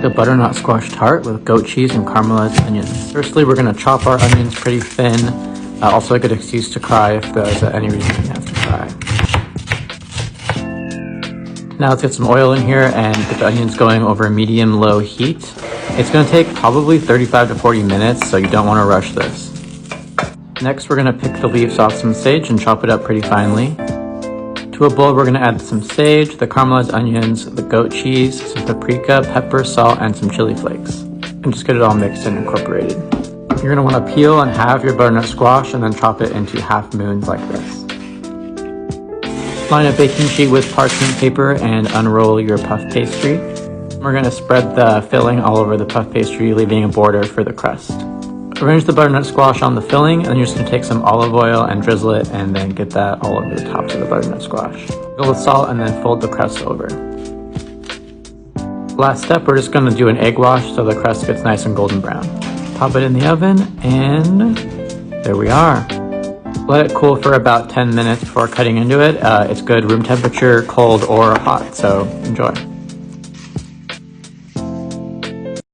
a butternut squash tart with goat cheese and caramelized onions. Firstly, we're going to chop our onions pretty thin. Also a good excuse to cry if there's any reason you have to cry. Now let's get some oil in here and get the onions going over medium-low heat. It's going to take probably 35 to 40 minutes, so you don't want to rush this. Next, we're going to pick the leaves off some sage and chop it up pretty finely. To a bowl, we're going to add some sage, the caramelized onions, the goat cheese, some paprika, pepper, salt, and some chili flakes. And just get it all mixed and incorporated. You're going to want to peel and halve your butternut squash and then chop it into half moons like this. Line a baking sheet with parchment paper and unroll your puff pastry. We're going to spread the filling all over the puff pastry, leaving a border for the crust. Arrange the butternut squash on the filling, and then you're just going to take some olive oil and drizzle it, and then get that all over the tops of the butternut squash. Fill with salt and then fold the crust over. Last step, we're just going to do an egg wash so the crust gets nice and golden brown. Pop it in the oven, and there we are. Let it cool for about 10 minutes before cutting into it. It's good room temperature, cold, or hot, so enjoy.